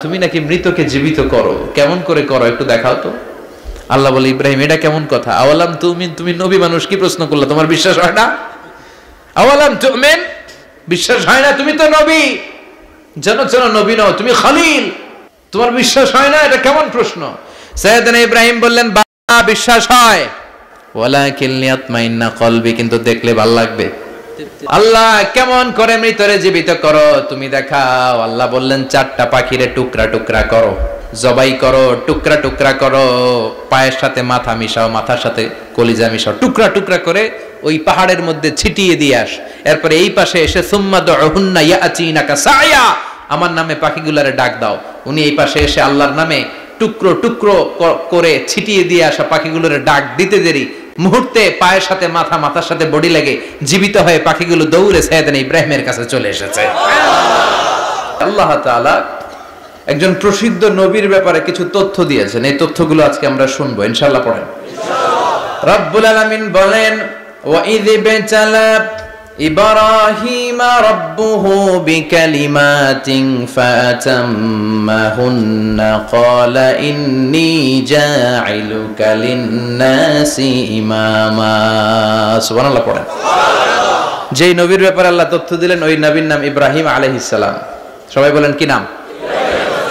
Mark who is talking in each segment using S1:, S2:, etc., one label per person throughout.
S1: তুমি নাকি মৃতকে জীবিত করো, কেমন করে করো একটু দেখাও তো। আল্লাহ বলে, ইব্রাহিম এটা কেমন কথা? আওয়ালাম তুমিন, তুমি নবী মানুষ, কি প্রশ্ন করলে? তোমার বিশ্বাস হয় না? আওয়ালাম তুমিন, বিশ্বাস হয় না? তুমি তো নবী, জানো নবী নও, তুমি খলিল, তোমার বিশ্বাস হয় না? এটা কেমন প্রশ্ন? সাইয়েদনা ইব্রাহিম বললেন, বাবা বিশ্বাস হয়, ওয়ালাকিন লিয়াতমাইন্না কলবি, কিন্তু দেখলে ভালো লাগবে। আল্লাহ কেমন করে মৃতরে জীবিত করো তুমি দেখাও। আল্লাহ বললেন, চারটা পাখিরে টুকরা টুকরা করো, জবাই করো, টুকরা টুকরা করো, পায়ের সাথে মাথা মিশাও, মাথার সাথে কলিজা মিশাও, টুকরা টুকরা করে ওই পাহাড়ের মধ্যে ছিটিয়ে দিয়ে আস। এরপরে এই পাশে এসে সুম্মা দুহুন্না ইয়াতিনাকা সায়া, আমার নামে পাখিগুলারে ডাক দাও। উনি এই পাশে এসে আল্লাহর নামে টুকরো টুকরো করে ছিটিয়ে দিয়ে আসা পাখিগুলোরে ডাক দিতে দেরি মুহূর্তে পায়ের সাথে মাথা, মাথার সাথে বডি লাগে জীবিত হয়ে পাখিগুলো দৌড়ে সাইয়েদনা ইব্রাহিমের কাছে চলে এসেছে। আল্লাহ তাআলা একজন প্রসিদ্ধ নবীর ব্যাপারে কিছু তথ্য দিয়েছেন, এই তথ্যগুলো আজকে আমরা শুনবো ইনশাআল্লাহ। পড়েন। রব্বুল আলামিন বলেন, ওয়া ইয বিতালা ইব্রাহিমা রাব্বুহু বিকালিমাতিন ফাতাম্মাহুন্না ক্বালা ইন্নী জাঈলুকা লিন-নাসি ইমামা। সুবহানাল্লাহ পড়েন। যেই নবীর ব্যাপারে আল্লাহ তথ্য দিলেন ওই নবীর নাম ইব্রাহিম আলাইহিস সালাম। সবাই বলেন কি নাম?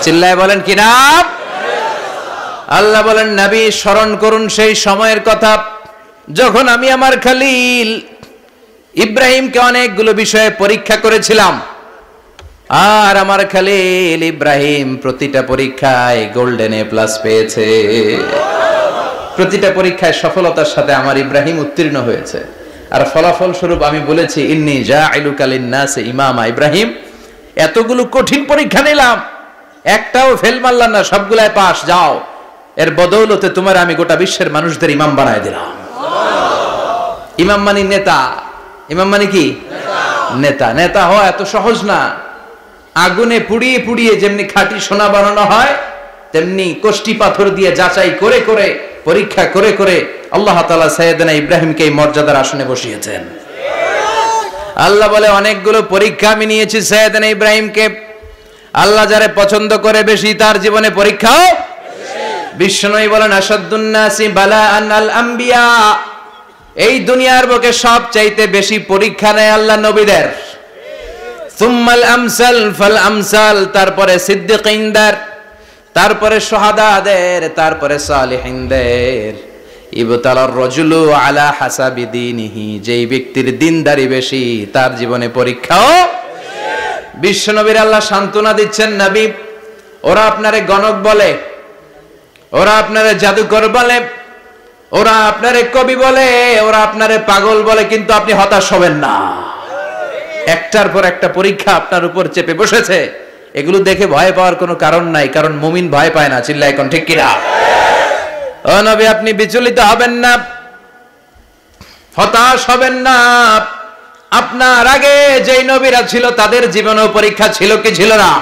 S1: চিল্লায় বলেন কি নাম? আল্লাহ বলেন, নবী স্মরণ করুন সেই সময়ের কথা যখন আমি আমার খলিল ইব্রাহিমকে অনেকগুলো বিষয়ে পরীক্ষা করেছিলাম, আর আমার খলিল ইব্রাহিম প্রতিটা পরীক্ষায় গোল্ডেন এ প্লাস পেয়েছে। প্রতিটা পরীক্ষায় সফলতার সাথে আমার ইব্রাহিম উত্তীর্ণ হয়েছে। আর ফলাফল স্বরূপ আমি বলেছি, ইন্নী জাঈলুকা লিন-নাসি ইমামা। ইব্রাহিম, এতগুলো কঠিন পরীক্ষা নিলাম, একটাও ফেল মারলাম না, সবগুলাই পাস, যাও। এর বদৌলতে তোমার আমি গোটা বিশ্বের মানুষদের ইমাম বানায় দিলাম। ইমাম মানে নেতা। ইমাম মানে কি? নেতা। নেতা হওয়া এত সহজ না। আগুনে পুড়িয়ে পুড়িয়ে যেমনি খাঁটি সোনা বানানো হয়, তেমনি কষ্টি পাথর দিয়ে যাচাই করে করে, পরীক্ষা করে করে আল্লাহ তাআলা সাইয়েদনা ইব্রাহিমকে এই মর্যাদার আসনে বসিয়েছেন। আল্লাহ বলে, অনেকগুলো পরীক্ষা আমি নিয়েছি সাইয়েদনা ইব্রাহিমকে। আল্লাহ যারে পছন্দ করে বেশি, তার জীবনে পরীক্ষাও বিশ্বনবী বলেন, আশাদ্দুন নাসি বালাআন আল আম্বিয়া। এই দুনিয়ার বুকে সবচাইতে বেশি পরীক্ষা নেয় আল্লাহ নবীদের। সুম্মাল আমসাল ফাল আমসাল, তারপরে সিদ্দিকিনদের, তারপরে শুহাদাদের, তারপরে সালিহিনদের। ইবতালার রাজুলু আলা হাসাবি দীনিহি, যেই ব্যক্তির দিনদারি বেশি তার জীবনে পরীক্ষাও বেশি। বিশ্বনবীর আল্লাহ সান্ত্বনা দিচ্ছেন, নবী ওরা আপনারে গণক বলে, ওরা আপনারে জাদুকর বলে, ওরা আপনারে কবি বলে, ওরা আপনারে পাগল বলে, কিন্তু আপনি হতাশ হবেন না। একটার পর একটা পরীক্ষা আপনার উপর চেপে বসেছে, এগুলো দেখে ভয় পাওয়ার কোনো কারণ নাই, কারণ মুমিন ভয় পায় না। চিল্লায় এখন ঠিক কিনা? ও নবী, আপনি বিচলিত হবেন না, হতাশ হবেন না। আপনার আগে যেই নবীরা ছিল তাদের জীবনেও পরীক্ষা ছিল কি ছিল না?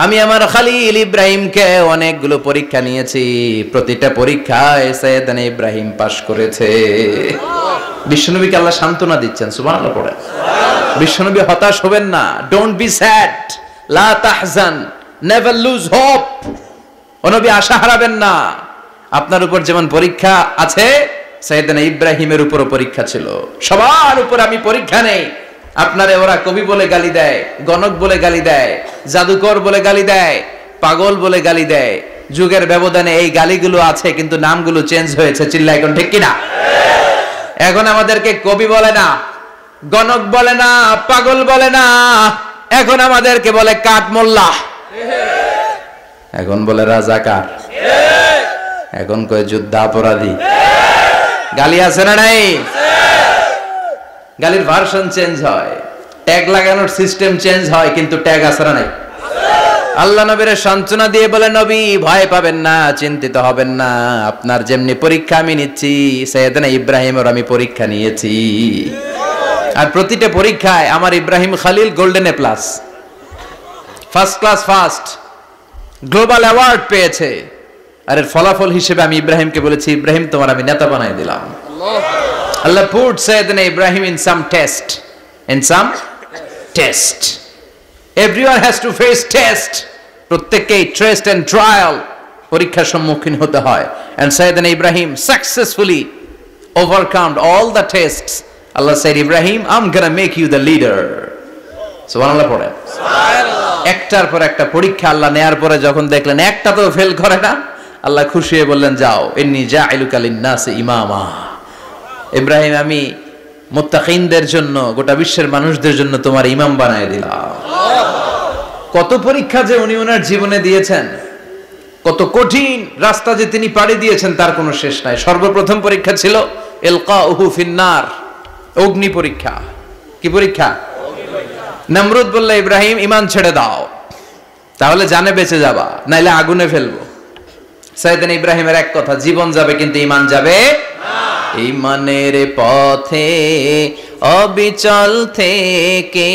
S1: আমি আমার খলিল ইব্রাহিমকে অনেকগুলো পরীক্ষা নিয়েছি, প্রতিটা পরীক্ষায় সাইয়েদনা ইব্রাহিম পাশ করেছে। বিশ্বনবীকে আল্লাহ সান্ত্বনা দিচ্ছেন। সুবহানাল্লাহ পড়ে। বিশ্বনবী হতাশ হবেন না। ডোন্ট বি স্যাড, লা তাহজান, নেভার লুজ হোপ। ও নবী আশা হারাবেন না। আপনার উপর যেমন পরীক্ষা আছে, সাইয়েদনা ইব্রাহিমের উপরও পরীক্ষা ছিল। সবার উপর আমি পরীক্ষা নেই। আপনারে ওরা কবি বলে গালি দেয়, গণক বলে গালি দেয়, জাদুকর বলে গালি দেয়, পাগল বলে গালি দেয়। যুগের ব্যবধানে এই গালিগুলো আছে, কিন্তু নামগুলো চেঞ্জ হয়েছে। চিল্লা এখন ঠিক কিনা? এখন আমাদেরকে কবি বলে না, গণক বলে না, পাগল বলে না, এখন আমাদেরকে বলে কাঠ মোল্লা, এখন বলে রাজাকার, এখন কয় যুদ্ধাপরাধী। গালি আছে না নাই? গালির ভার্সন চেঞ্জ হয়, ট্যাগ লাগানোর সিস্টেম চেঞ্জ হয়, কিন্তু ট্যাগ আছে না নাই? আল্লাহ নবীর সান্ত্বনা দিয়ে বলে, নবী ভয় পাবেন না, চিন্তিত হবেন না। আপনার যেমনি পরীক্ষা আমি নিচ্ছি, সাইয়েদনা ইব্রাহিমের আমি পরীক্ষা নিয়েছি। আর প্রতিটা পরীক্ষায় আমার Ibrahim Khalil golden A plus, first class first, global award পেয়েছে। আর এর ফলাফল হিসেবে আমি ইব্রাহিমকে বলেছি, ইব্রাহিম তোমার আমি নেতা বানাই দিলাম। Allah put Sayyidina Ibrahim in some test. In some test. Everyone has to face test. প্রত্যেককেই টেস্ট এন্ড ট্রায়াল, পরীক্ষার সম্মুখীন হতে হয়। And Sayyidna Ibrahim successfully overcome all the tests. Allah said, Ibrahim, I'm gonna make you the leader. সুবহানাল্লাহ পড়েন। সুবহানাল্লাহ। একটার পর একটা পরীক্ষা আল্লাহ নেয়ার পরে যখন দেখলেন একটা তো ফেল করে না, আল্লাহ খুশি হয়ে বললেন, যাও, ইন্নী জাইলুকা লিন-নাসি ইমামা। ইব্রাহিম, আমি মুত্তাকিনদের জন্য, গোটা বিশ্বের মানুষদের জন্য তোমার ইমাম বানায় দিলাম। কত পরীক্ষা যে উনি ওনার জীবনে দিয়েছেন, কত কঠিন রাস্তা যে তিনি পাড়ি দিয়েছেন তার কোনো শেষ নাই। সর্বপ্রথম পরীক্ষা ছিল ইলকাউহু ফিন্নার, অগ্নি পরীক্ষা। কি পরীক্ষা? নমরুদ বলল, ইব্রাহিম ঈমান ছেড়ে দাও, তাহলে জানে বেঁচে যাবা, নাইলে আগুনে ফেলবো। সাইয়েদনা ইব্রাহিমের এক কথা, জীবন যাবে কিন্তু ঈমান যাবে না। ঈমানের পথে অবিচল থেকে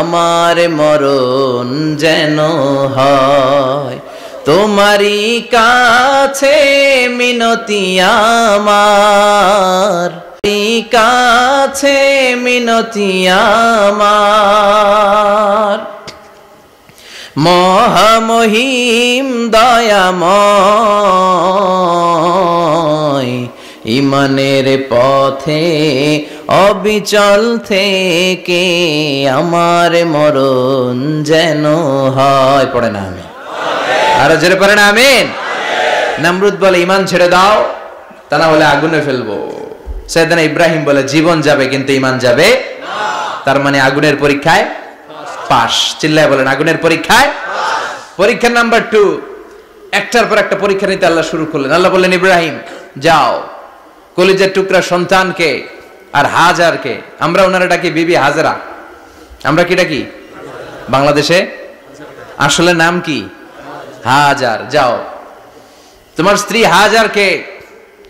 S1: আমার মরণ যেন হয়, তোমারই কাছে মিনতি আমার, কাছে মিনতি আমার। মহামহিম দয়াময়, ঈমানের পথে অবিচল থেকে আমার মরণ যেন হয়। পড়ে না আমি আরো জোরে পড়ে না আমিন। নমরুদ বলে, ঈমান ছেড়ে দাও, তা না হলে আগুনে ফেলবো। সাইয়েদনা ইব্রাহিম বলে, জীবন যাবে কিন্তু ঈমান যাবে না। তার মানে আগুনের পরীক্ষায় পাস। চিল্লায় বলেন, আগুনের পরীক্ষায় পরীক্ষা নাম্বার 2। একটার পর একটা পরীক্ষা নিতে আল্লাহ শুরু করলেন। আল্লাহ বললেন, ইব্রাহিম যাও, কলিজার টুকরা সন্তানকে আর হাজারকে, আমরা ওনারা ডাকি বিবি হাজরা, আমরা কি ডাকি বাংলাদেশে, আসলে নাম কি হাজার, যাও তোমার স্ত্রী হাজারকে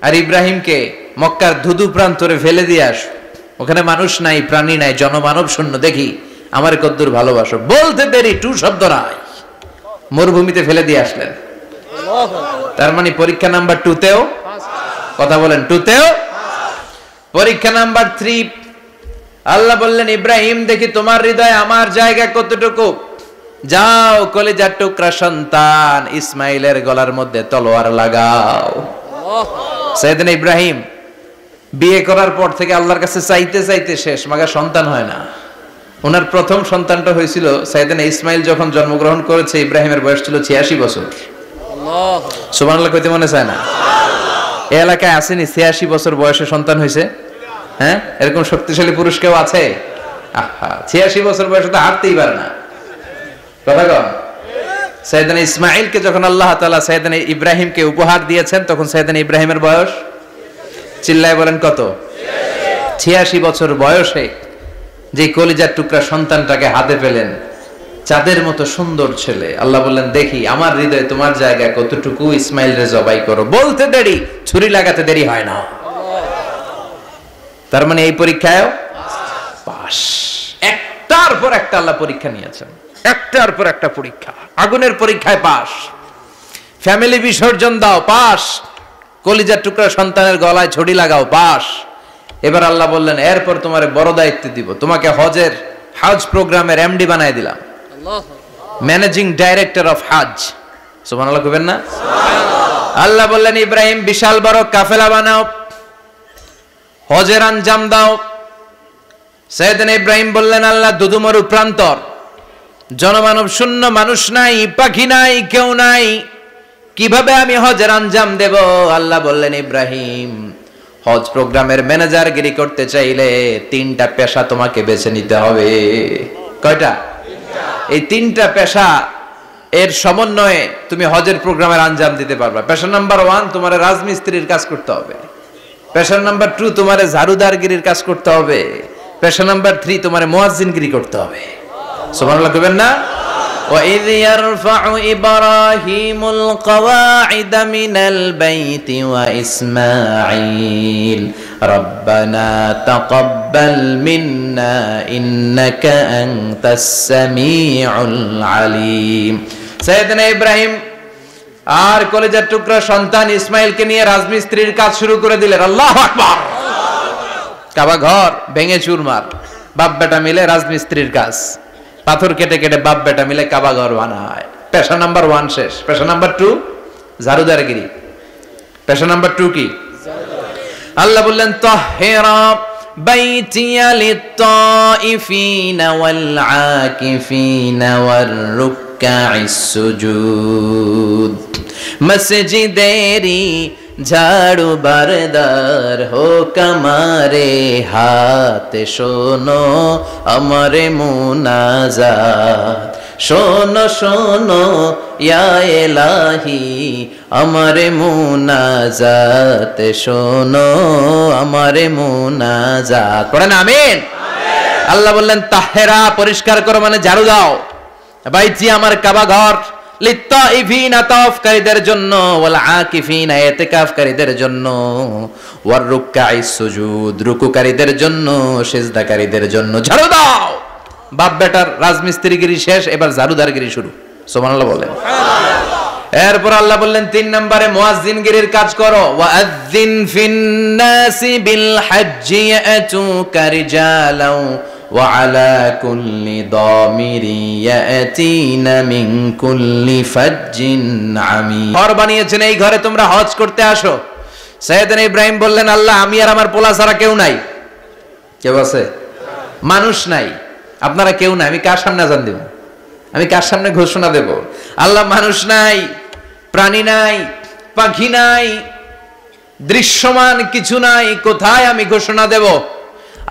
S1: আর ইব্রাহিমকে মক্কার ধুধু প্রান্তরে ফেলে দিয়ে আস, ওখানে মানুষ নাই, প্রাণী নাই, জনমানব শূন্য, দেখি আমার কদ্দুর ভালোবাসো। বলতে দেরি, টু শব্দ নাই, মরুভূমিতে ফেলে দিয়ে আসলেন। তার মানে পরীক্ষা নাম্বার 2তেও, কথা বলেন, 2তেও। পরীক্ষা নাম্বার 3, আল্লাহ বললেন, ইব্রাহিম দেখি তোমার হৃদয়ে আমার জায়গা কতটুকু, যাও কলিজার টুকরা সন্তান ইসমাইলের গলার মধ্যে তলোয়ার লাগাও। সাইয়েদনা ইব্রাহিম বিয়ে করার পর থেকে আল্লাহর কাছে চাইতে চাইতে শেষ, মাগার সন্তান হয় না। ওনার প্রথম সন্তানটা হয়েছিল সাইয়েদনা ইসমাইল যখন জন্মগ্রহণ করেছে, ইব্রাহিমের বয়স ছিল 86 বছর। সুবহানাল্লাহ কইতে মনে চায় না? এই এলাকায় আসেনি 86 বছর বয়সে সন্তান হয়েছে? হ্যাঁ, এরকম শক্তিশালী পুরুষ কেউ আছে? আহা, 86 বছর বয়সে তো হাঁটতেই পারে না। কথা কন। সাইয়েদনা ইসমাইলকে যখন আল্লাহ তাআলা সাইয়েদনা ইব্রাহিমকে উপহার দিয়েছেন, তখন সাইয়েদনা ইব্রাহিমের বয়স, চিল্লায় বলেন কত? 86 বছর বয়সে যে কলিজার টুকরা সন্তানটাকে হাতে পেলেন, চাঁদের মতো সুন্দর ছেলে। আল্লাহ বললেন, দেখি আমার হৃদয়ে তোমার জায়গায় কতটুকু, ইসমাইল রে জবাই করো। বলতে দেরি, ছুরি লাগাতে দেরি হয় না। তার মানে এই পরীক্ষায় পাস। একটার পর একটা আল্লাহ পরীক্ষা নিয়েছেন, একটার পর একটা পরীক্ষা। আগুনের পরীক্ষায় পাস, ফ্যামিলি বিসর্জন দাও, পাস। কলিজার টুকরা সন্তানের গলায় ছড়ি লাগাও, পাস। এবার আল্লাহ বললেন, এরপর তোমার বড় দায়িত্ব দিব, তোমাকে হজ প্রোগ্রামের এমডি বানায় দিলাম, ম্যানেজিং ডাইরেক্টর অফ হজ। সুবহানাল্লাহ কইবেন না? আল্লাহ বললেন, ইব্রাহিম বিশাল বড় কাফেলা বানাও, হজের আঞ্জাম দাও। সাইয়েদনা ইব্রাহিম বললেন, আল্লাহ দুদুমরু প্রান্তর, জনমানব শূন্য, মানুষ নাই, পাখি নাই, কেউ নাই, কিভাবে আমি হজের আঞ্জাম দেব? আল্লাহ বললেন, ইব্রাহিম হজ প্রোগ্রামের ম্যানেজারগিরি করতে চাইলে 3টা পেশা তোমাকে বেছে নিতে হবে। কয়টা? এই 3টা পেশা এর সমন্বয়ে তুমি হজের প্রোগ্রামের আঞ্জাম দিতে পারবে। পেশা নাম্বার 1, তোমার রাজমিস্ত্রির কাজ করতে হবে। পেশা নাম্বার 2, তোমার ঝাড়ুদারগিরির কাজ করতে হবে। পেশা নাম্বার 3, তোমার মুয়াজ্জিনগিরি করতে হবে। সুবহানাল্লাহ কইবেন না? وَإِذْ يَرْفَعُ إِبْرَاهِيمُ الْقَوَاعِدَ مِنَ الْبَيْتِ وَإِسْمَاعِيلُ رَبَّنَا تَقَبَّلْ مِنَّا إِنَّكَ أَنْتَ السَّمِيعُ الْعَلِيمُ। সাইয়েদনা ইব্রাহিম আর কলিজার টুকরা সন্তান ইসমাইলকে নিয়ে রাজমিস্ত্রির কাজ শুরু করে দিলেন। আল্লাহু আকবার। কাবা ঘর ভেঙে চুরমার, বাপ বেটা মিলে রাজমিস্ত্রির কাজ, পাথর কেটে কেটে বাপ বেটা মিলে কাবা ঘর বানায়। পেশা নাম্বার 1 শেষ। পেশা নাম্বার 2 ঝাড়ুদারগিরি। পেশা নাম্বার 2 কি? আল্লাহ বললেন তাহহিরা বাইতিয়া লিত-তাইফিনা ওয়াল আকিফিনা ওয়ার রুকআইস সুজুদ। মসজিদেরি ঝাড়ু বারদার হোক আমারে হাত, শোনো আমারে মুনাজাত। শোনো শোনো ইয়া ইলাহি আমারে মুনাজাত, শোনো আমারে মুনাজাত। পড়েন আমিন। আল্লাহ বললেন তাহেরা পরিষ্কার করো মানে ঝাড়ু দাও। বাইতি আমার কাবা ঘর, লিত-তাইফিনা তাওয়াফকারীদের জন্য, ওয়াল আকিফিনা ইতিকাফকারীদের জন্য, ওয়ার রুকআইস সুজুদ রুকুকারীদের জন্য, সিজদাকারীদের জন্য ঝাড়ু দাও। বাপ বেটার রাজমিস্ত্রিগিরি শেষ, এবার ঝাড়ুদারগিরি শুরু। সুবহানাল্লাহ বলেন। এরপর আল্লাহ বললেন 3 নম্বরে মুয়াজ্জিনগিরির কাজ করো। ওয়াআযযিন ফিন-নাসি বিল-হাজ্জি ইয়াতুকা রিজালাও ওয়া আলা কুল্লি দামিরি ইয়াতিনা মিন কুল্লি ফাজ্জিন আমিক। ঘর বানিয়েছেন, এই ঘরে তোমরা হজ করতে আসো। সাইয়েদনা ইব্রাহিম বললেন আল্লাহ আমি আর আমার পোলা ছাড়া কেউ নাই। কেউ আছে? মানুষ নাই, আপনারা কেউ নাই, আমি কার সামনে আযান দেব? আমি কার সামনে ঘোষণা দেব? আল্লাহ মানুষ নাই, প্রাণী নাই, পাখি নাই, দৃশ্যমান কিছু নাই, কোথায় আমি ঘোষণা দেব?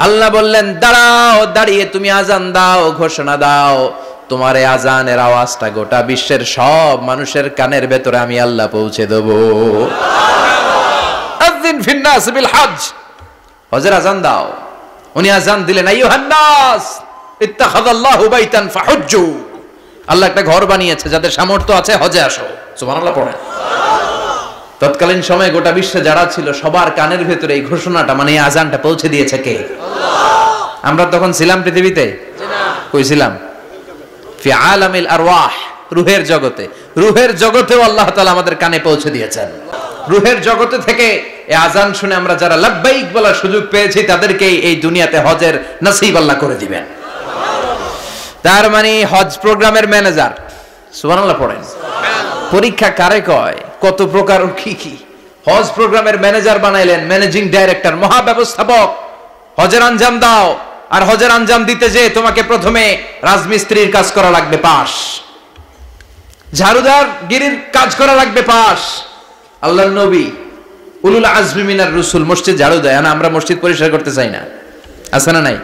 S1: আল্লাহ বললেন দাঁড়াও, দাঁড়িয়ে তুমি আজান দাও, ঘোষণা দাও। তোমার এই আজানের আওয়াজটা গোটা বিশ্বের সব মানুষের কানের ভেতরে আমি আল্লাহ পৌঁছে দেব। আযিন ফিন-নাস বিল হজ, হজের আজান দাও। উনি আজান দিলেন আইয়ুহান নাস ইত্তাখাযাল্লাহু বাইতান ফাহুজ্জু। আল্লাহ একটা ঘর বানিয়েছে, যাদের সামর্থ্য আছে হজে আসো। সুবহানাল্লাহ পড়েন। তৎকালীন সময়ে গোটা বিশ্বে যারা ছিল সবার কানের ভেতরে এই ঘোষণাটা মানে এই আজানটা পৌঁছে দিয়েছে কে? আল্লাহ। আমরা তখন ছিলাম পৃথিবীতে? না। কই ছিলাম? ফি আলামিল আরওয়াহ, রূহের জগতে। রূহের জগতেও আল্লাহ তাআলা আমাদের কানে পৌঁছে দিয়েছেন। রূহের জগতে থেকে এই আজান শুনে আমরা যারা লাব্বাইক বলার সুযোগ পেয়েছি তাদেরকে এই দুনিয়াতে হজের নসিব আল্লাহ করে দিবেন। তার মানে হজ প্রোগ্রামের ম্যানেজার। সুবহানাল্লাহ পড়েন। পরীক্ষা কারে কয়? কত প্রকার কি কি। হজ প্রোগ্রামের ম্যানেজার বানাইলেন, ম্যানেজিং ডাইরেক্টর, মহাব্যবস্থাপক। হজের আঞ্জাম দাও, আর হজের আঞ্জাম দিতে যে তোমাকে প্রথমে রাজমিস্ত্রির কাজ করা লাগবে পাস, ঝাড়ুদার গিরির কাজ করা লাগবে পাস। আল্লাহর নবী উলুল আজমি মিনার রাসূল মসজিদ ঝাড়ু দেয় না, আমরা মসজিদ পরিষ্কার করতে চাই না। আছে না নাই?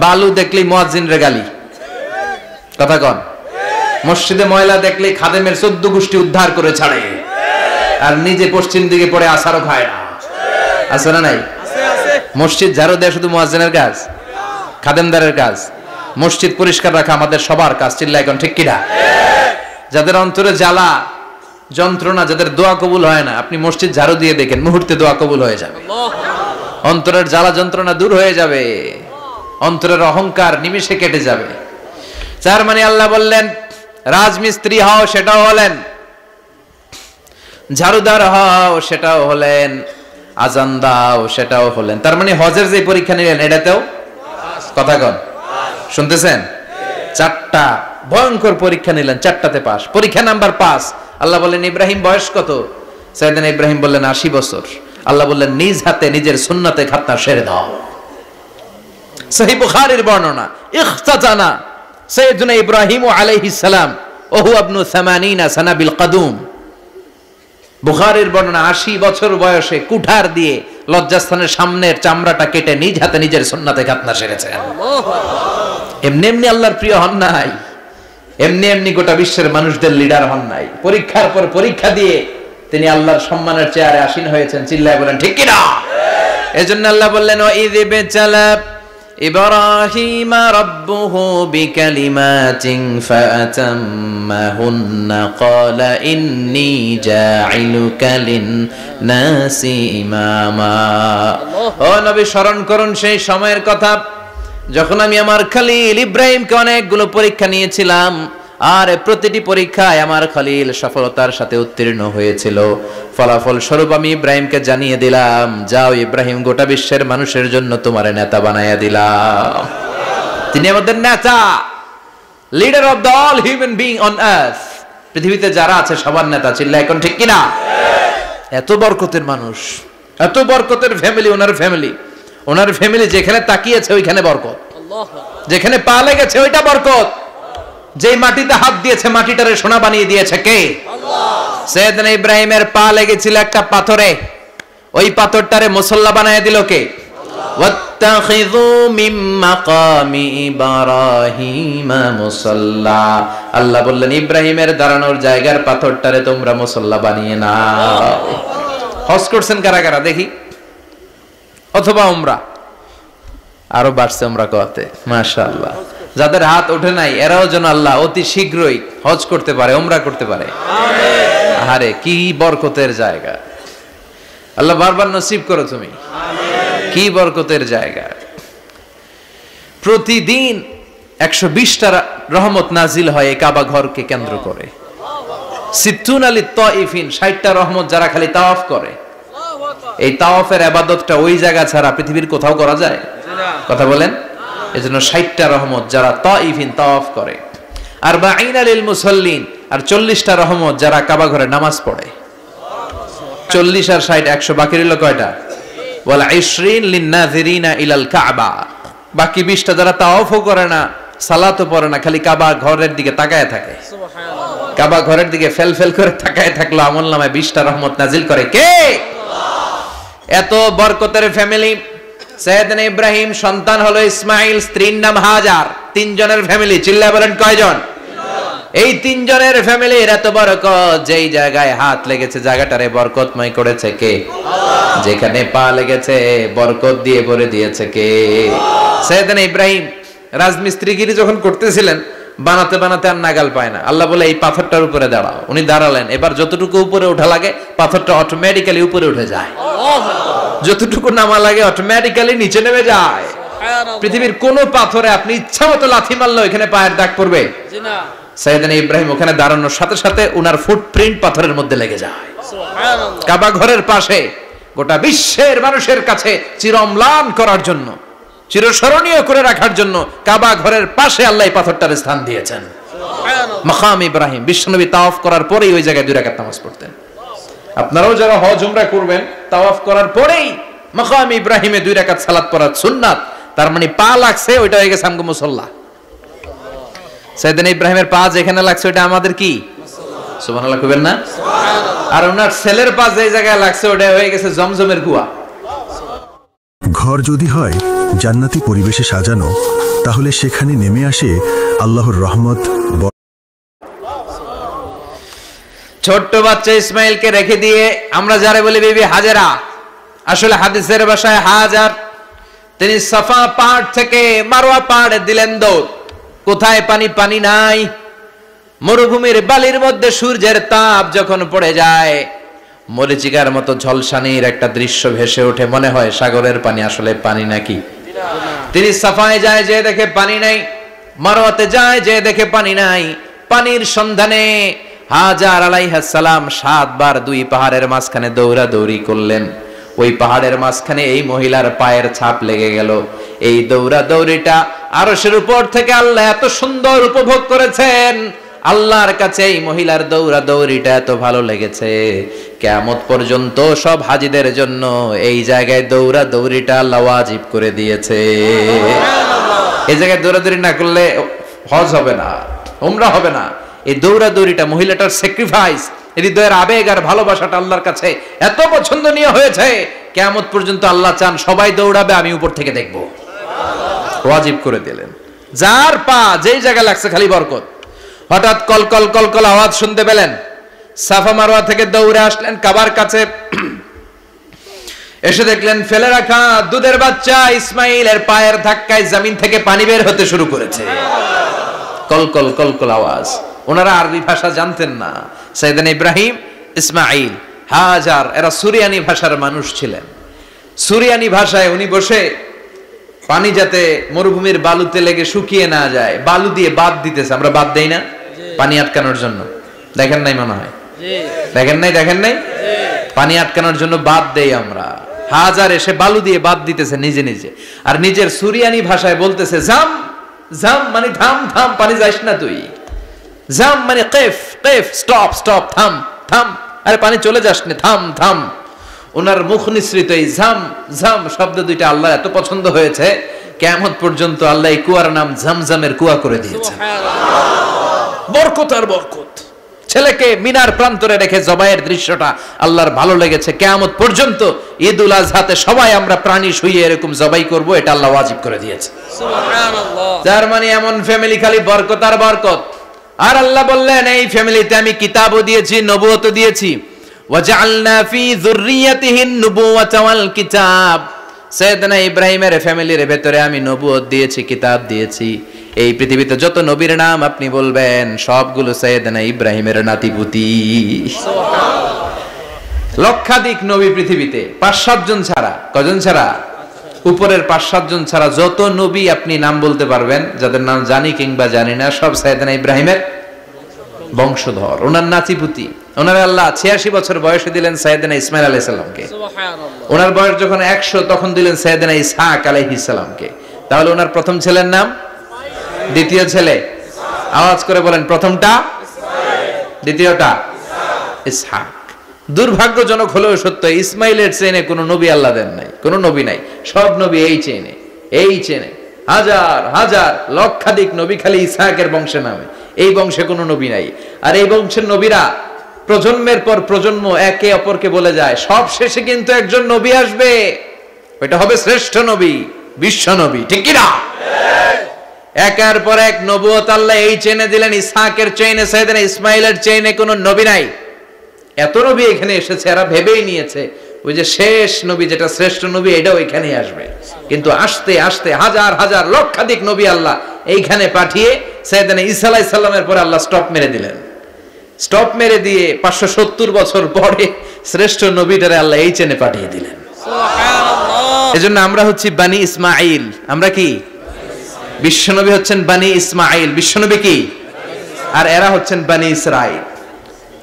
S1: বালু দেখলেই মুয়াজ্জিনরে গালি, কথা কন। মসজিদে ময়লা দেখলেই খাদেমের 14 গোষ্ঠী উদ্ধার করে ছাড়ে, আর নিজে পশ্চিম দিকে পড়ে আসারও খায় না। আছে না নাই? মসজিদ ঝাড়ু দেয়া শুধু মুয়াজ্জিনের কাজ? খাদেমদারের কাজ? মসজিদ পরিষ্কার রাখা আমাদের সবার কাজ। চিল্লায় এখন ঠিক কিনা? যাদের অন্তরে জ্বালা যন্ত্রণা, যাদের দোয়া কবুল হয় না, আপনি মসজিদ ঝাড়ু দিয়ে দেখেন মুহূর্তে দোয়া কবুল হয়ে যাবে। অন্তরের জ্বালা যন্ত্রণা দূর হয়ে যাবে, অন্তরের অহংকার নিমিষে কেটে যাবে। তার মানে আল্লাহ বললেন রাজমিস্ত্রি হও, সেটাও হলেন। ঝাড়ুদার হও, সেটাও হলেন। আজান দাও, সেটাও হলেন। তার মানে হজের যে পরীক্ষা নিলেন এটাতেও কথা কন, শুনতেছেন? 4টা ভয়ঙ্কর পরীক্ষা নিলেন, 4টাতে পাস। পরীক্ষা নাম্বার 5। আল্লাহ বললেন ইব্রাহিম বয়স কত? সাইয়েদনা ইব্রাহিম বললেন 80 বছর। আল্লাহ বললেন নিজ হাতে নিজের সুন্নতে খাতনা সেরে দাও। সহিহ বুখারীর বর্ণনা, ইখতাতানা সাইয়েদনা ইব্রাহিম আলাইহিস সালাম ওহু ইবনু 80 সানা বিল কদুম। বুখারীর বর্ণনা 80 বছর বয়সে কুঠার দিয়ে লজ্জাস্থানের সামনের চামড়াটা কেটে নিজ হাতে নিজের সুন্নতে খাতনা সেরেছেন। এমনি এমনি আল্লাহর প্রিয় হন নাই, এমনি এমনি গোটা বিশ্বের মানুষদের লিডার হন নাই। পরীক্ষার পর পরীক্ষা দিয়ে তিনি আল্লাহর সম্মানের চেয়ারে আসীন হয়েছেন। চিল্লায় বলেন ঠিক কি না? এজন্য আল্লাহ বললেন ওয়াইয বিতালা ইব্রাহিম রাব্বুহু বিকালিমাতিন ফাআতাম্মাহুন্না ক্বালা ইন্নী জাঈলুকা লিন-নাসি ইমামা। ও নবী স্মরণ করুন সেই সময়ের কথা যখন আমি আমার খলিল ইব্রাহিমকে অনেকগুলো পরীক্ষা নিয়েছিলাম, আর প্রতিটি পরীক্ষায় আমার খলিল সফলতার সাথে উত্তীর্ণ হয়েছিল। ফলাফল স্বরূপ আমি ইব্রাহিমকে জানিয়ে দিলাম, যাও ইব্রাহিম, গোটা বিশ্বের মানুষের জন্য তোমার নেতা বানাইয়া দিলাম। তিনি আমাদের নেতা, leader of the all human being on earth. পৃথিবীতে যারা আছে সবার নেতা, চিল্লায় এখন ঠিক কিনা? এত বরকতের মানুষ, এত বরকতের ফ্যামিলি, ওনার ফ্যামিলি যেখানে তাকিয়েছে ওইখানে বরকত, যেখানে পা লেগেছে ওইটা বরকত। যেই মাটিতে হাত দিয়েছে মাটিটারে সোনা বানিয়ে দিয়েছে কে? সাইয়েদনা ইব্রাহিমের পা লেগেছিল একটা পাথরে, ওই পাথরটারে মুসল্লা বানায় দিল কে? ওয়াত্তাখিযু মিন মাকামি ইব্রাহিম মুসাল্লা। আল্লাহ বললেন ইব্রাহিমের দাঁড়ানোর জায়গার পাথরটারে তোমরা মুসল্লা বানিয়ে নাও। হজ করছেন কারা কারা দেখি, অথবা উমরা? আরো বাড়ছে উমরা করতে, মাশাআল্লাহ। যাদের হাত ওঠে নাই এরাও যেন আল্লাহ অতি শীঘ্রই হজ করতে পারে, উমরা করতে পারে। আমিন। আরে কি বরকতের জায়গা, আল্লাহ বারবার নসিব করো তুমি। কি বরকতের জায়গা। প্রতিদিন 120টা রহমত নাজিল হয় এই কাবা ঘরকে কেন্দ্র করে। সিত্তুন আলী তাইফিন, 60টা রহমত যারা খালি তাওয়াফ করে। এই তাওয়াফের ইবাদতটা ওই জায়গা ছাড়া পৃথিবীর কোথাও করা যায়? কথা বলেন। এজন্য 60টা রহমত যারা তাইফিন তাওয়াফ করে, আর 40 লিল মুসাল্লিন, আর 40টা রহমত যারা কাবা ঘরে নামাজ পড়ে। 40 আর 60 100, বাকি রইল কয়টা? ওয়াল 20 লিন নাযিরিনা ইলাল কাবা। বাকি 20টা যারা তাওয়াফও করে না, সালাতও পড়ে না, খালি কাবা ঘরের দিকে তাকায় থাকে। সুবহানাল্লাহ। কাবা ঘরের দিকে ফেল করে তাকায় থাকলো, আমলনামায় 20টা রহমত নাজিল করে কে? এত বরকতের ফ্যামিলি। সাইয়েদনা ইব্রাহিম সন্তান হলো ইসমাইল, স্ত্রীর নাম হাজার। 3 জনের ফ্যামিলি, চিল্লায় বলেন কয়জন? এই 3 জনের ফ্যামিলির এত বরকত, যেই জায়গায় হাত লেগেছে জায়গাটারে বরকতময় করেছে কে? যেখানে পা লেগেছে বরকত দিয়ে ভরে দিয়েছে কে? সাইয়েদনা ইব্রাহিম রাজমিস্ত্রিগিরি যখন করতেছিলেন, বানাতে বানাতে আর নাগাল পায় না। আল্লাহ বলে এই পাথরটার উপরে দাঁড়াও। উনি দাঁড়ালেন, এবার যতটুকু উপরে ওঠা লাগে পাথরটা অটোমেটিক্যালি উপরে উঠে যায়, যতটুকু নামা লাগে অটোমেটিক্যালি নিচে নেমে যায়। পৃথিবীর কোন পাথরে আপনি ইচ্ছা মতো লাথি মারলে এখানে পায়ের দাগ পড়বে? সাইয়েদনা ইব্রাহিম ওখানে দাঁড়ানোর সাথে সাথে উনার ফুটপ্রিন্ট পাথরের মধ্যে লেগে যায়। কাবা ঘরের পাশে গোটা বিশ্বের মানুষের কাছে চিরম্লান করার জন্য, চিরস্মরণীয় করে রাখার জন্য কাবা ঘরের পাশে আল্লাহ পাথরটার স্থান দিয়েছেন। মাকাম ইব্রাহিম। বিশ্বনবী তাওয়াফ করার পরেই ওই জায়গায় 2 রাকাত নামাজ পড়তেন। আপনারাও যারা হজ উমরা করবেন, তাওয়াফ করার পরেই মাকাম ইব্রাহিমে 2 রাকাত সালাত পড়া সুন্নাত। তার মানে পা লাগছে, ওইটা হয়ে গেছে আমগো মুসাল্লা। সাইয়েদনা ইব্রাহিমের পা যেখানে লাগছে ওটা আমাদের কি? সুবহানাল্লাহ কইবেন না? আর ওনার ছেলের পা যে জায়গায় লাগছে ওটা হয়ে গেছে জমজমের কুয়া।
S2: ঘর যদি হয় জান্নাতি পরিবেশে সাজানো, তাহলে সেখানে নেমে আসে আল্লাহর রহমত।
S1: ছোট্ট বাচ্চা ইসমাইলকে রেখে দিয়ে আমরা যারা বলি বিবি হাজেরা, আসলে হাদিসের ভাষায় হাজার, তিনি সাফা পাহাড় থেকে মারওয়া পাহাড়ে দিলেন দৌড়। কোথায় পানি? পানি নাই। মরুভূমির বালির মধ্যে সূর্যের তাপ যখন পড়ে যায়, মরিচিকার মতো ঝলসানির একটা দৃশ্য ভেসে ওঠে, মনে হয় সাগরের পানি, আসলে পানি নাকি? তিনি সাফায় যায়, যে দেখে পানি নাই। মারওয়াতে যায়, যে দেখে পানি নাই। পানির সন্ধানে হাজার আলাইহিস সালাম 7 বার 2 পাহাড়ের মাঝখানে দৌড়াদৌড়ি করলেন। ওই পাহাড়ের মাঝখানে এই মহিলার পায়ের ছাপ লেগে গেল। এই দৌড়াদৌড়িটা আরশের উপর থেকে আল্লাহ এত সুন্দর উপভোগ করেছেন। আল্লাহর কাছে এই মহিলার দৌড়াদৌড়িটা এত ভালো লেগেছে, কিয়ামত পর্যন্ত সব হাজীদের জন্য এই জায়গায় দৌড়াদৌড়িটা আল্লাহ ওয়াজিব করে দিয়েছে। এই জায়গায় দৌড়াদৌড়ি না করলে হজ হবে না, উমরা হবে না। এই দৌড়াদৌড়িটা, মহিলাটার স্যাক্রিফাইস, হৃদয়ের আবেগ আর ভালোবাসাটা আল্লাহর কাছে এত পছন্দনীয় হয়েছে, কিয়ামত পর্যন্ত আল্লাহ চান সবাই দৌড়াবে, আমি উপর থেকে দেখব। ওয়াজিব করে দিলেন। যার পা যেই জায়গায় লাগছে খালি বরকত। হঠাৎ কলকল কলকল আওয়াজ শুনতে পেলেন। সাফা মারওয়া থেকে দৌড়ে আসলেন কাবার কাছে। এসে দেখলেন ফেলে রাখা দুধের বাচ্চা ইসমাইলের পায়ের ধাক্কায় জমিন থেকে পানি বের হতে শুরু করেছে। কলকল কলকল আওয়াজ। ওনারা আরবি ভাষা জানতেন না। সাইয়েদনা ইব্রাহিম, ইসমাইল, হাজার এরা সুরিয়ানি ভাষার মানুষ ছিলেন। সুরিয়ানি ভাষায় উনি বসে পানি যাতে মরুভূমির বালুতে লেগে শুকিয়ে না যায়, বালু দিয়ে বাদ দিতেছে। আমরা বাদ দেই না পানি আটকানোর জন্য? দেখেন নাই মনে হয়? দেখেন নাই? পানি আটকানোর জন্য বাদ দেই আমরা। হাজার এসে বালু দিয়ে বাদ দিতেছে নিজে নিজে, আর নিজের সুরিয়ানি ভাষায় বলতেছে জাম জাম, মানে থাম থাম, পানি যাইস না তুই। জাম মানে কেফ, কেফ স্টপ, স্টপ, থাম, থাম, আরে পানি চলে যাস না, থাম, থাম। ওনার মুখ নিঃসৃত এই ঝাম ঝাম শব্দ দুইটা আল্লাহ এত পছন্দ হয়েছে, কিয়ামত পর্যন্ত আল্লাহ এই কুয়ার নাম ঝমঝমের কুয়া করে দিয়েছেন। বরকত আর বরকত। ছেলেকে মিনার প্রান্তরে রেখে জবাইয়ের দৃশ্যটা আল্লাহর ভালো লেগেছে। কিয়ামত পর্যন্ত ঈদুল আজহাতে সবাই আমরা প্রাণী শুইয়ে এরকম জবাই করব, এটা আল্লাহ ওয়াজিব করে দিয়েছে। সুবহানাল্লাহ। তার মানে এমন ফ্যামিলি খালি বরকত আর বরকত। আর আল্লাহ বললেন এই ফ্যামিলিতে আমি কিতাবও দিয়েছি, নবুয়তও দিয়েছি। ওয়াজআলনা ফি যুররিয়াতিহিন নুবুওয়াতা ওয়াল কিতাব। সাইয়েদনা ইব্রাহিমের ফ্যামিলির ভেতরে আমি নবুয়ত দিয়েছি, কিতাব দিয়েছি। এই পৃথিবীতে যত নবীর নাম আপনি বলবেন সবগুলো সাইয়েদনা ইব্রাহিমের নাতিপুতি। সুবহানাল্লাহ। লক্ষাধিক নবী পৃথিবীতে, 5-7 জন ছাড়া। কজন ছাড়া? উপরের 5-7 জন ছাড়া যত নবী আপনি নাম বলতে পারবেন, যাদের নাম জানি কিংবা জানি না, সব সাইয়েদনা ইব্রাহিমের বংশধর, ওনার নাতিপুতি। ওনার আল্লাহ 86 বছর বয়সে দিলেন সাইয়েদনা ইসমাইল আলাইহিস সালামকে। সুবহানাল্লাহ। ওনার বয়স যখন 100 তখন দিলেন সাইয়েদনা ইসহাক আলাইহিস সালামকে। তাহলে ওনার প্রথম ছেলের নাম, দ্বিতীয় ছেলে, আওয়াজ করে বলেন, প্রথমটা ইসমাইল, দ্বিতীয়টা ইসহাক। দুর্ভাগ্যজনক হলেও সত্য, ইসমাইলের চেনে কোনো নবী আল্লাহ দেন নাই, কোনো নবী নাই। সব নবী এই চেনে, এই চেনে। হাজার হাজার লক্ষাধিক নবী খালি ইসহাকের বংশে নামে, এই বংশে কোনো নবী নাই। আর এই বংশের নবীরা প্রজন্মের পর প্রজন্ম একে অপরকে বলে যায়, সব শেষে কিন্তু একজন নবী আসবে, ওইটা হবে শ্রেষ্ঠ নবী, বিশ্ব নবী। ঠিক কি না? একের পর এক নবুয়ত আল্লাহ এই চেনে দিলেন। ইসহাকের চেইনে, সাইয়েদনা ইসমাইলের চেইনে কোনো নবী নাই। এত নবী এখানে এসেছে, এরা ভেবেই নিয়েছে ওই যে শেষ নবী যেটা শ্রেষ্ঠ নবী এটাও এখানেই আসবে। কিন্তু আস্তে আস্তে হাজার হাজার লক্ষাধিক নবী আল্লাহ এইখানে পাঠিয়ে সাইয়েদনা ঈসা আলাইহিস সালামের পরে আল্লাহ স্টপ মেরে দিলেন। স্টপ মেরে দিয়ে 570 বছর পরে শ্রেষ্ঠ নবীটারে আল্লাহ এই চেনে পাঠিয়ে দিলেন। সুবহানাল্লাহ। এজন্য আমরা হচ্ছি বানি ইসমাঈল। আমরা কি? বিশ্বনবী হচ্ছেন বানি ইসমাঈল, বিশ্বনবী কি? আর এরা হচ্ছেন বানি Israil.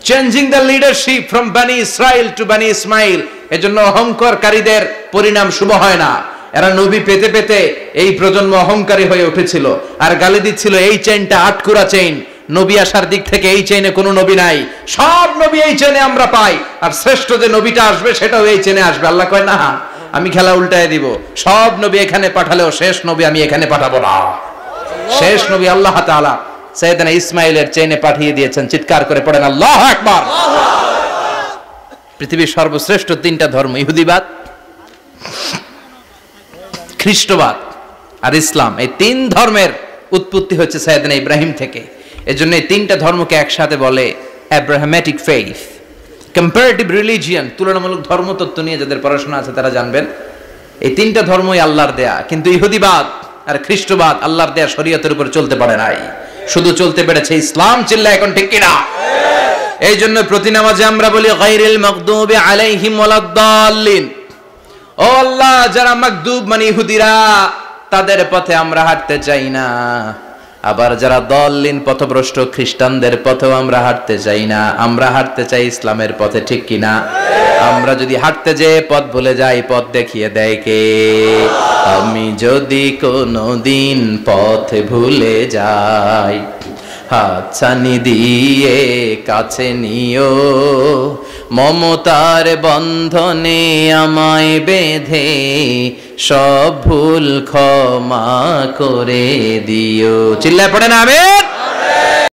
S1: Changing the leadership from বানি ইসরাইল টু বানি ইসমাইল। এজন্য অহংকারীদের পরিণাম শুভ হয় না। এরা নবী পেতে পেতে এই প্রজন্ম অহংকারী হয়ে উঠেছিল আর গালি দিচ্ছিল এই চেইনটা আটকুরা চেইন, নবী আসার দিক থেকে এই চেইনে কোনো নবী নাই, সব নবী এই চেইনে আমরা পাই, আর শ্রেষ্ঠ যে নবীটা আসবে সেটাও এই চেইনে আসবে। আল্লাহ কয় না, আমি খেলা উল্টায় দিব, সব নবী এখানে পাঠালেও শেষ নবী আমি এখানে পাঠাবো না। শেষ নবী আল্লাহ তাআলা সাইয়েদনা ইসমাইলের চেইনে পাঠিয়ে দিয়েছেন। চিৎকার করে পড়েন আল্লাহু আকবার। পৃথিবীর সর্বশ্রেষ্ঠ 3টা ধর্ম, ইহুদিবাদ, খ্রিস্টবাদ আর ইসলাম, এই 3 ধর্মের উৎপত্তি হচ্ছে সাইয়েদনা ইব্রাহিম থেকে। এজন্য এই 3টা ধর্মকে একসাথে বলে অ্যাব্রাহামেটিক ফেইথ। কম্পারেটিভ রিলিজিয়ন, তুলনামূলক ধর্মতত্ত্ব নিয়ে যাদের পড়াশোনা আছে তারা জানবেন এই 3টা ধর্মই আল্লাহর দেয়া। কিন্তু ইহুদিবাদ আর খ্রিস্টবাদ আল্লাহর দেয়া শরীয়তের উপর চলতে পারে নাই, শুধু চলতে পেরেছে ইসলাম। চিল্লা এখন ঠিক কিনা? এই জন্য প্রতি নামাজে আমরা বলি গায়রিল মাগদুবি আলাইহিম ওয়ালাদ-দাল্লিন। ও আল্লাহ, যারা মাগদুব মানে ইহুদিরা, তাদের পথে আমরা হাঁটতে চাই না। আবার যারা দল্লিন পথভ্রষ্ট খ্রিস্টানদের পথেও আমরা হাঁটতে চাই না, আমরা হাঁটতে চাই ইসলামের পথে। ঠিক কিনা? আমরা যদি হাঁটতে যেয়ে পথ ভুলে যাই, পথ দেখিয়ে দেয় কে? আমি যদি কোনোদিন পথ ভুলে যাই, হাতছানি দিয়ে কাছে নিও, মমতার বন্ধনে আমায় বেঁধে সব ভুল ক্ষমা করে দিও। চিল্লায় পড়েন আমিন।